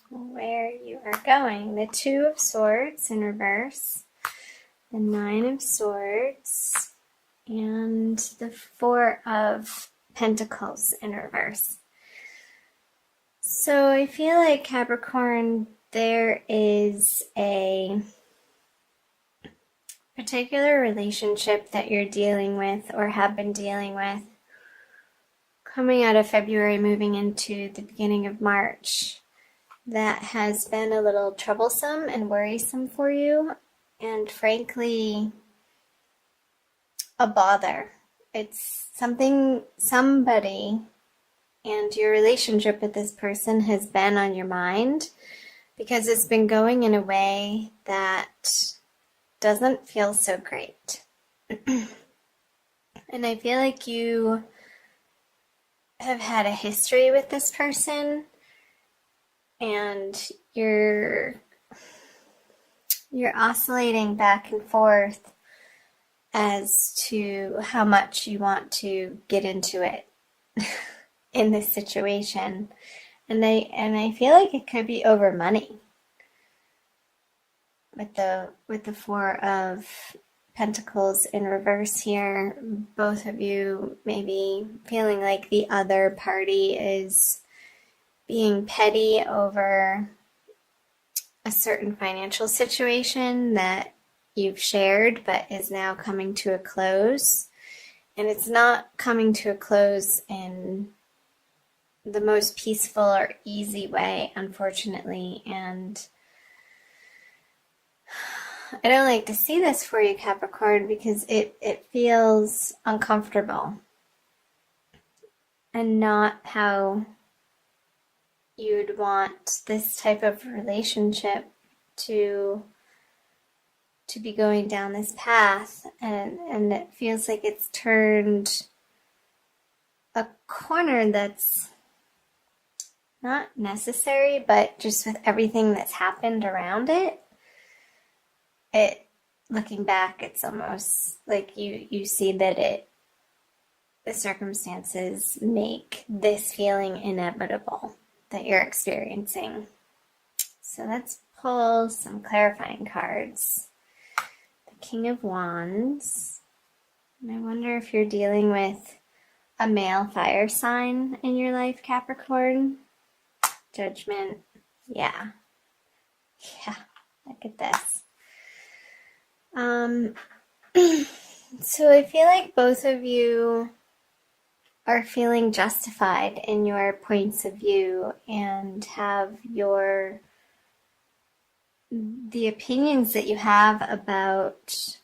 where you are going. The Two of Swords in reverse, the Nine of Swords, and the Four of Pentacles in reverse. So I feel like, Capricorn, there is a particular relationship that you're dealing with or have been dealing with coming out of February, moving into the beginning of March, that has been a little troublesome and worrisome for you, and frankly, a bother. It's somebody, and your relationship with this person has been on your mind because it's been going in a way that doesn't feel so great. And I feel like you have had a history with this person, and you're oscillating back and forth as to how much you want to get into it in this situation. And I feel like it could be over money. With the Four of Pentacles in reverse here, both of you maybe feeling like the other party is being petty over a certain financial situation that you've shared but is now coming to a close. And it's not coming to a close in the most peaceful or easy way, unfortunately. And I don't like to see this for you, Capricorn, because it feels uncomfortable and not how you'd want this type of relationship to be going down this path, and it feels like it's turned a corner that's not necessary, but just with everything that's happened around it, looking back, it's almost like you see that the circumstances make this feeling inevitable that you're experiencing. So let's pull some clarifying cards. The King of Wands. And I wonder if you're dealing with a male fire sign in your life, Capricorn. Judgment. Yeah. Yeah. Look at this. So I feel like both of you are feeling justified in your points of view and have the opinions that you have about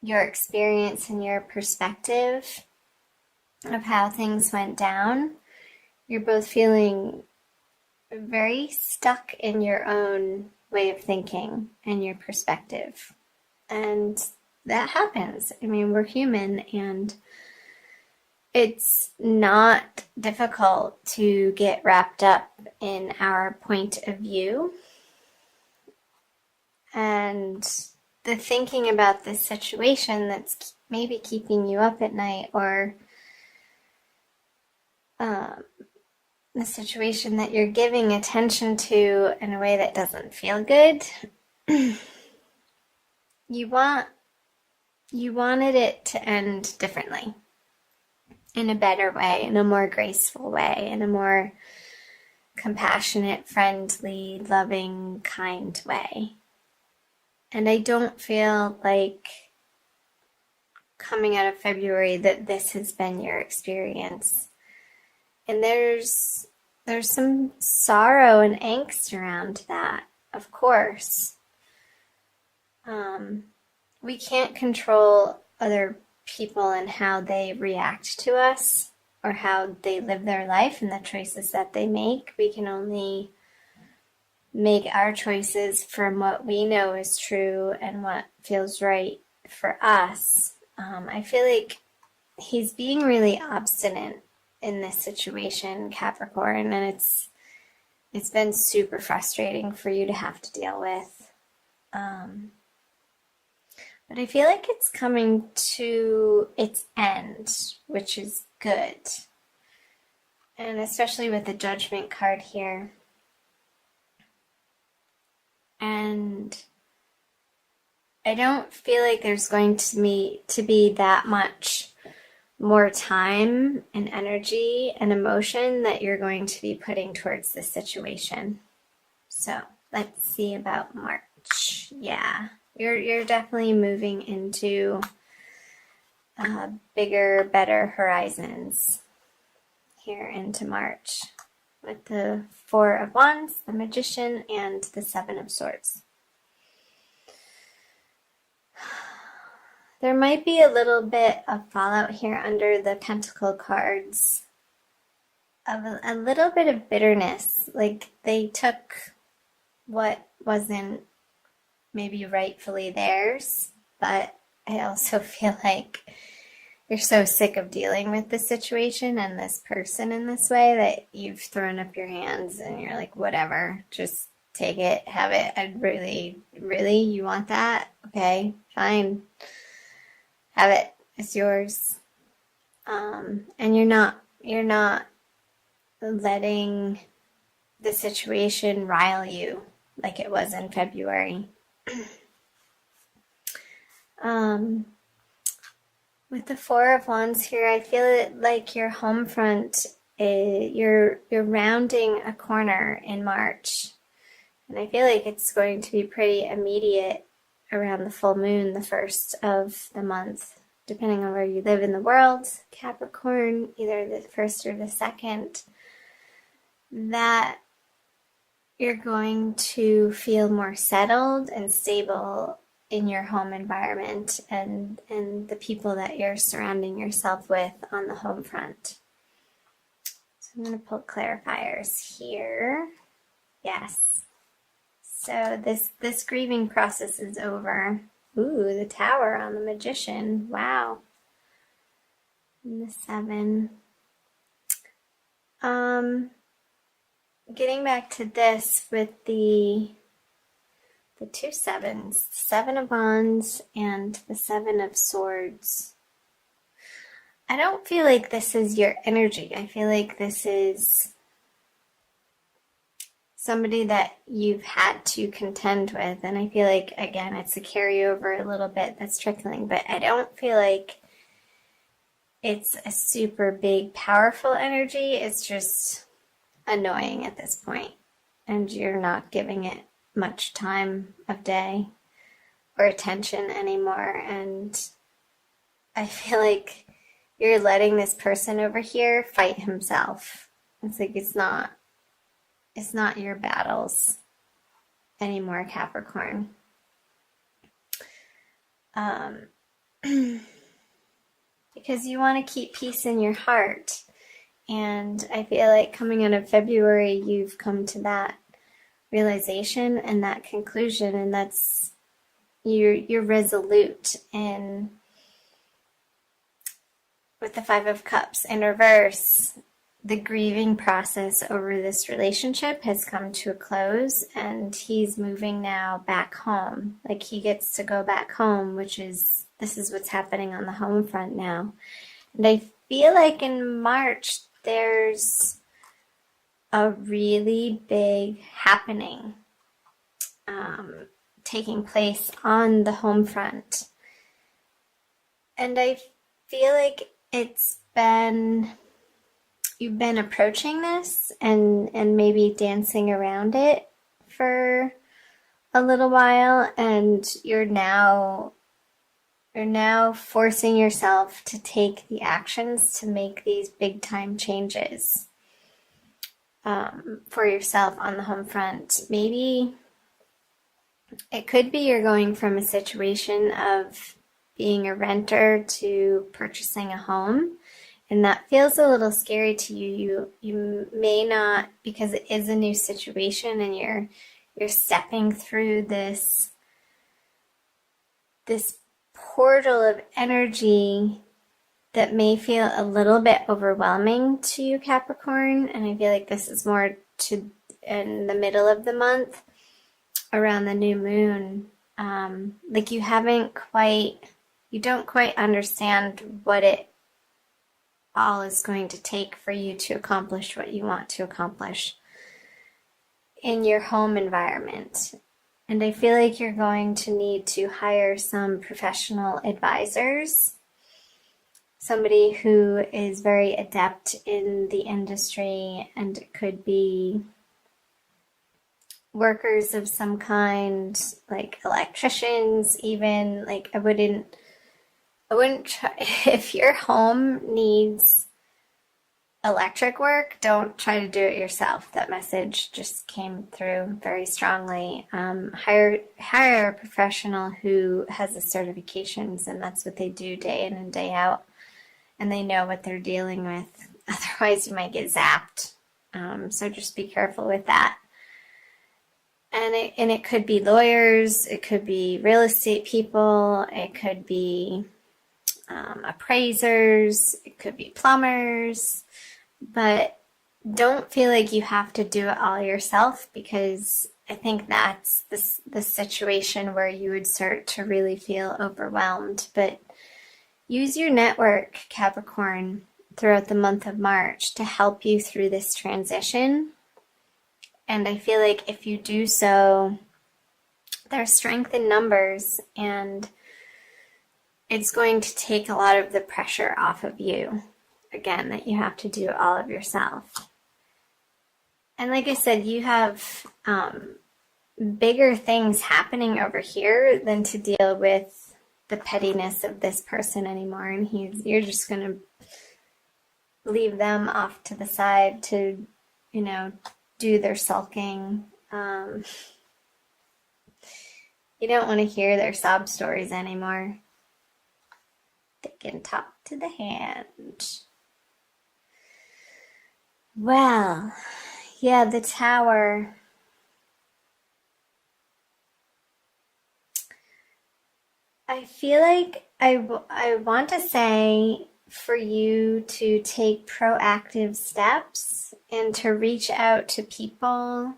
your experience and your perspective of how things went down. You're both feeling very stuck in your own way of thinking and your perspective. And that happens. I mean, we're human, and it's not difficult to get wrapped up in our point of view. And the thinking about this situation that's maybe keeping you up at night, or the situation that you're giving attention to in a way that doesn't feel good, you wanted it to end differently, in a better way, in a more graceful way, in a more compassionate, friendly, loving, kind way. And I don't feel like, coming out of February, that this has been your experience. And there's some sorrow and angst around that, of course. We can't control other people and how they react to us or how they live their life and the choices that they make. We can only make our choices from what we know is true and what feels right for us. I feel like he's being really obstinate in this situation, Capricorn, and it's been super frustrating for you to have to deal with. But I feel like it's coming to its end, which is good. And especially with the Judgment card here, And I don't feel like there's going to be that much more time and energy and emotion that you're going to be putting towards this situation. So let's see about March. Yeah, you're definitely moving into bigger, better horizons here into March with the Four of Wands, the Magician, and the Seven of Swords. There might be a little bit of fallout here under the Pentacle cards of a little bit of bitterness. Like they took what wasn't maybe rightfully theirs, but I also feel like you're so sick of dealing with this situation and this person in this way that you've thrown up your hands and you're like, whatever, just take it, have it. I'd really, you want that? Okay, fine. Have it. It's yours. And you're not letting the situation rile you like it was in February. With the Four of Wands here, I feel like your home front, you're rounding a corner in March. And I feel like it's going to be pretty immediate around the full moon, the first of the month, depending on where you live in the world. Capricorn, either the first or the second, that you're going to feel more settled and stable in your home environment and the people that you're surrounding yourself with on the home front. So I'm going to pull clarifiers here. Yes. So this grieving process is over. Ooh, the Tower on the Magician. Wow. And the 7. Getting back to this with the two sevens, 7 of Wands and the 7 of Swords. I don't feel like this is your energy. I feel like this is somebody that you've had to contend with. And I feel like, again, it's a carryover a little bit that's trickling, but I don't feel like it's a super big, powerful energy. It's just annoying at this point, and you're not giving it much time of day or attention anymore. And I feel like you're letting this person over here fight himself. It's like it's not your battles anymore, Capricorn. Because you want to keep peace in your heart. And I feel like coming out of February, you've come to that realization and that conclusion, and that's you're resolute. And with the 5 of Cups in reverse, the grieving process over this relationship has come to a close, and he's moving now back home. Like he gets to go back home, this is what's happening on the home front now. And I feel like in March, there's a really big happening taking place on the home front. And I feel like you've been approaching this and maybe dancing around it for a little while, and you're now forcing yourself to take the actions to make these big time changes for yourself on the home front. Maybe it could be you're going from a situation of being a renter to purchasing a home, and that feels a little scary to you. You may not, because it is a new situation and you're stepping through this portal of energy that may feel a little bit overwhelming to you, Capricorn. And I feel like this is more in the middle of the month, around the new moon. Like you don't quite understand what it all is going to take for you to accomplish what you want to accomplish in your home environment. And I feel like you're going to need to hire some professional advisors, somebody who is very adept in the industry, and it could be workers of some kind, like electricians even. Like I wouldn't try, if your home needs electric work, don't try to do it yourself. That message just came through very strongly. Hire a professional who has the certifications, and that's what they do day in and day out, and they know what they're dealing with. Otherwise, you might get zapped. So just be careful with that. And it could be lawyers, it could be real estate people, it could be appraisers, it could be plumbers. But don't feel like you have to do it all yourself, because I think that's the situation where you would start to really feel overwhelmed. But use your network, Capricorn, throughout the month of March to help you through this transition. And I feel like if you do so, there's strength in numbers, and it's going to take a lot of the pressure off of you. Again, that you have to do all of yourself. And like I said, you have bigger things happening over here than to deal with the pettiness of this person anymore. And you're just going to leave them off to the side to, do their sulking. You don't want to hear their sob stories anymore. They can talk to the hand. Well, yeah, the Tower. I feel like I want to say for you to take proactive steps and to reach out to people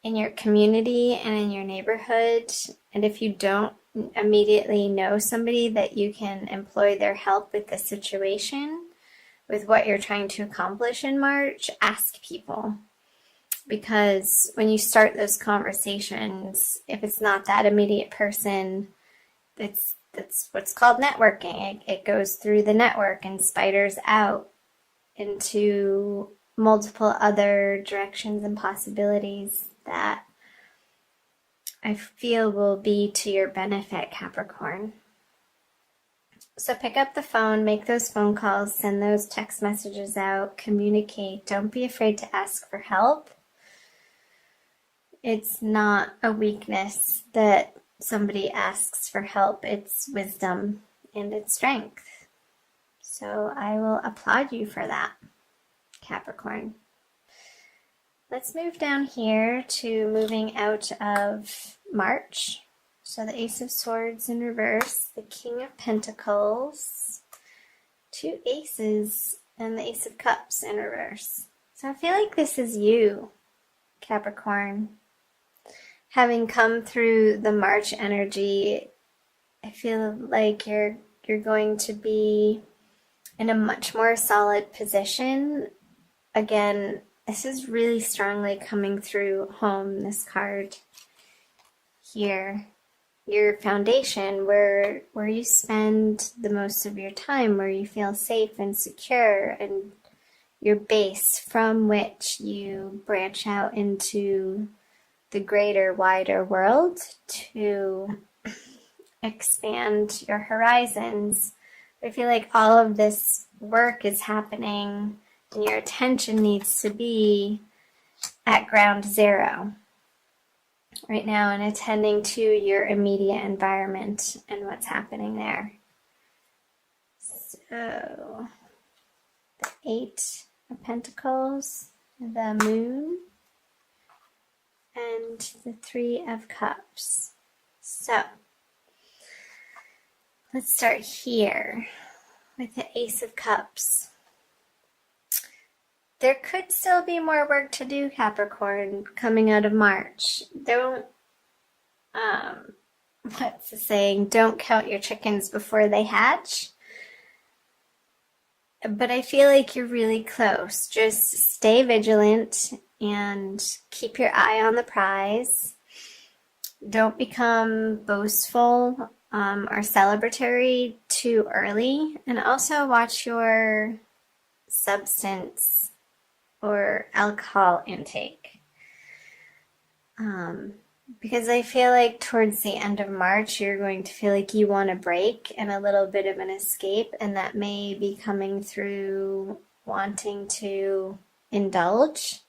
in your community and in your neighborhood. And if you don't immediately know somebody that you can employ their help with the situation, with what you're trying to accomplish in March, ask people. Because when you start those conversations, if it's not that immediate person, that's what's called networking. It goes through the network and spiders out into multiple other directions and possibilities that I feel will be to your benefit, Capricorn. So pick up the phone, make those phone calls, send those text messages out, communicate. Don't be afraid to ask for help. It's not a weakness that somebody asks for help. It's wisdom and it's strength. So I will applaud you for that, Capricorn. Let's move down here to moving out of March. So the Ace of Swords in reverse, the King of Pentacles, 2 aces, and the Ace of Cups in reverse. So I feel like this is you, Capricorn. Having come through the March energy, I feel like you're going to be in a much more solid position. Again, this is really strongly coming through home, this card here. Your foundation, where you spend the most of your time, where you feel safe and secure, and your base from which you branch out into the greater, wider world to expand your horizons. I feel like all of this work is happening and your attention needs to be at ground zero right now and attending to your immediate environment and what's happening there. So, the 8 of Pentacles, the Moon, and the 3 of Cups. So, let's start here with the Ace of Cups. There could still be more work to do, Capricorn, coming out of March. Don't, what's the saying? Don't count your chickens before they hatch. But I feel like you're really close. Just stay vigilant and keep your eye on the prize. don't become boastful or celebratory too early. And also watch your substance or alcohol intake. Because I feel like towards the end of March, you're going to feel like you want a break and a little bit of an escape, and that may be coming through wanting to indulge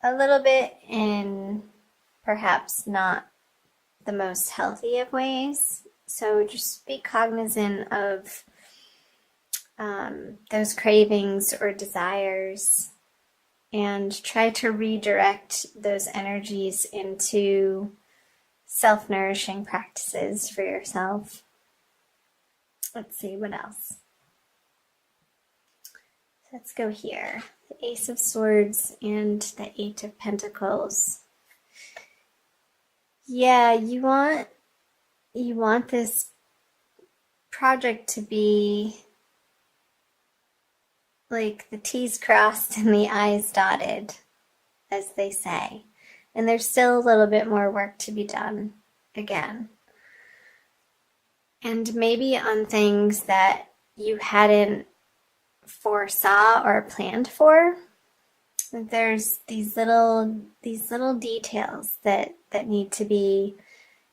a little bit in perhaps not the most healthy of ways. So just be cognizant of those cravings or desires, and try to redirect those energies into self-nourishing practices for yourself. Let's see, what else? Let's go here. The Ace of Swords and the Eight of Pentacles. Yeah, you want this project to be like the T's crossed and the I's dotted, as they say. And there's still a little bit more work to be done again. And maybe on things that you hadn't foresaw or planned for. There's these little details that need to be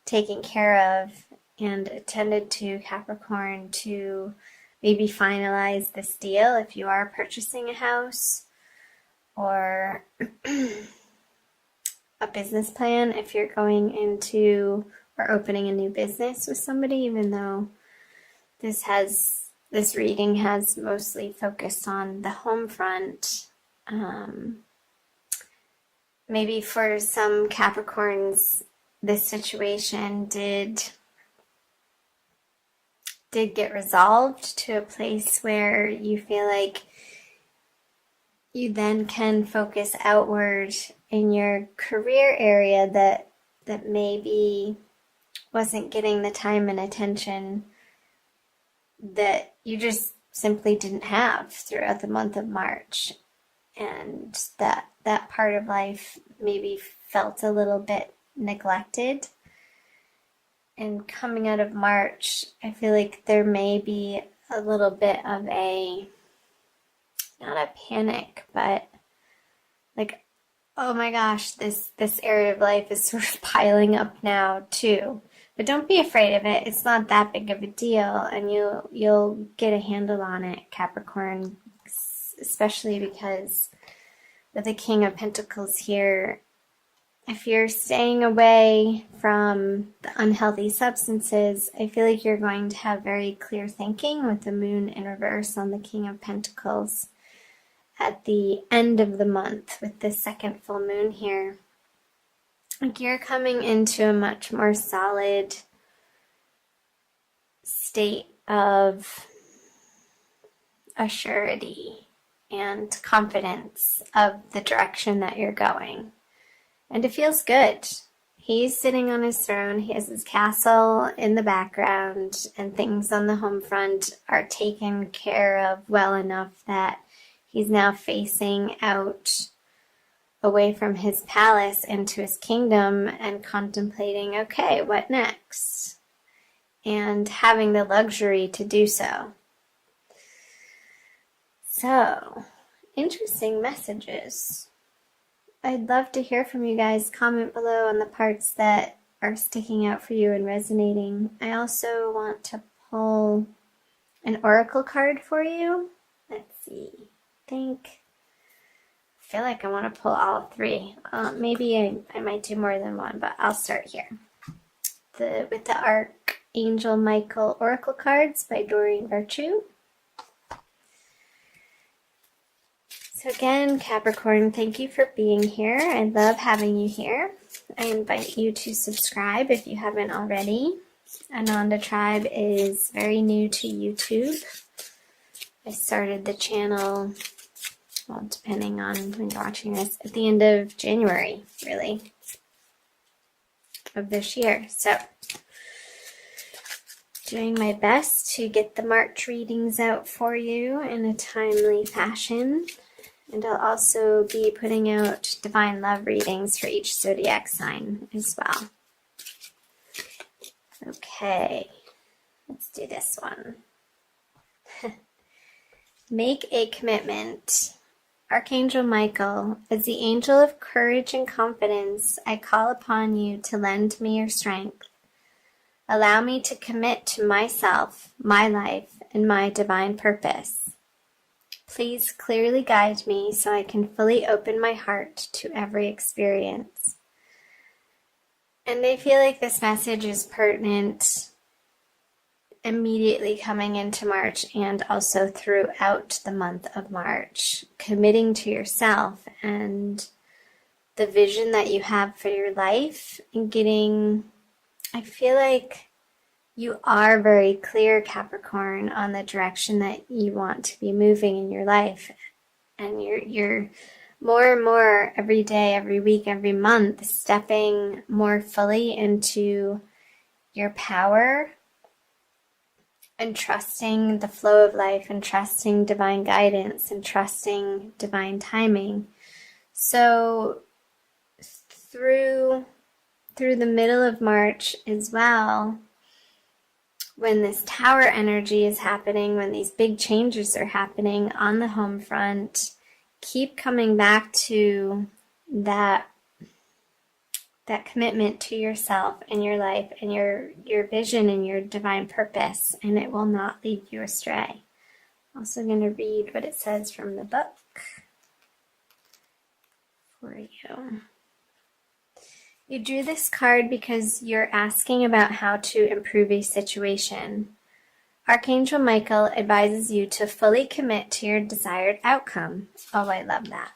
taken care of and attended to, Capricorn, to maybe finalize this deal if you are purchasing a house, or a business plan if you're going into or opening a new business with somebody, even though this reading has mostly focused on the home front. Maybe for some Capricorns, this situation did get resolved to a place where you feel like you then can focus outward in your career area that maybe wasn't getting the time and attention that you just simply didn't have throughout the month of March. And that part of life maybe felt a little bit neglected. And coming out of March, I feel like there may be a little bit of a, not a panic, but like, oh my gosh, this area of life is sort of piling up now too. But don't be afraid of it. It's not that big of a deal, and you'll get a handle on it, Capricorn, especially because with the King of Pentacles here, if you're staying away from the unhealthy substances, I feel like you're going to have very clear thinking with the Moon in reverse on the King of Pentacles at the end of the month with the second full moon here. Like, you're coming into a much more solid state of assurity and confidence of the direction that you're going. And it feels good. He's sitting on his throne, he has his castle in the background, and things on the home front are taken care of well enough that he's now facing out away from his palace into his kingdom and contemplating, okay, what next? And having the luxury to do so. So, interesting messages. I'd love to hear from you guys. Comment below on the parts that are sticking out for you and resonating. I also want to pull an oracle card for you. Let's see. I feel like I want to pull all three. Maybe I might do more than one, but I'll start here. With the Archangel Michael Oracle cards by Doreen Virtue. So again, Capricorn, thank you for being here. I love having you here. I invite you to subscribe if you haven't already. Ananda Tribe is very new to YouTube. I started the channel, well, depending on when you're watching this, at the end of January, really, of this year. So, doing my best to get the March readings out for you in a timely fashion. And I'll also be putting out Divine Love readings for each zodiac sign as well. Okay, let's do this one. Make a commitment. Archangel Michael, as the angel of courage and confidence, I call upon you to lend me your strength. Allow me to commit to myself, my life, and my divine purpose. Please clearly guide me so I can fully open my heart to every experience. And I feel like this message is pertinent immediately coming into March and also throughout the month of March. Committing to yourself and the vision that you have for your life and getting, I feel like you are very clear, Capricorn, on the direction that you want to be moving in your life. And you're more and more every day, every week, every month, stepping more fully into your power and trusting the flow of life and trusting divine guidance and trusting divine timing. So through the middle of March as well, when this tower energy is happening, when these big changes are happening on the home front, keep coming back to that commitment to yourself and your life and your vision and your divine purpose, and it will not lead you astray. I'm also going to read what it says from the book for you. You drew this card because you're asking about how to improve a situation. Archangel Michael advises you to fully commit to your desired outcome. Oh, I love that.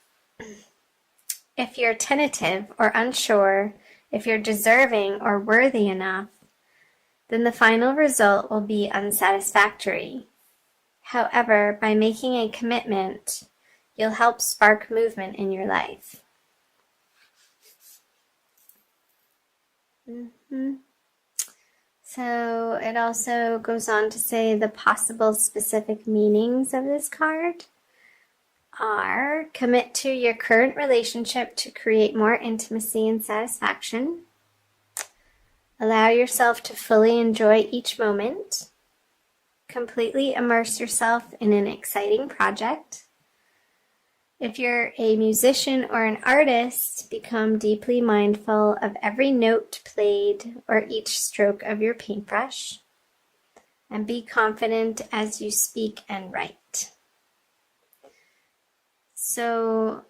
If you're tentative or unsure, if you're deserving or worthy enough, then the final result will be unsatisfactory. However, by making a commitment, you'll help spark movement in your life. So it also goes on to say the possible specific meanings of this card are: commit to your current relationship to create more intimacy and satisfaction. Allow yourself to fully enjoy each moment. Completely immerse yourself in an exciting project. If you're a musician or an artist, become deeply mindful of every note played or each stroke of your paintbrush, and be confident as you speak and write. So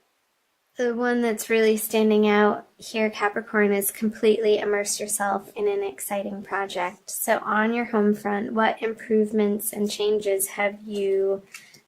the one that's really standing out here, Capricorn, is completely immerse yourself in an exciting project. So on your home front, what improvements and changes have you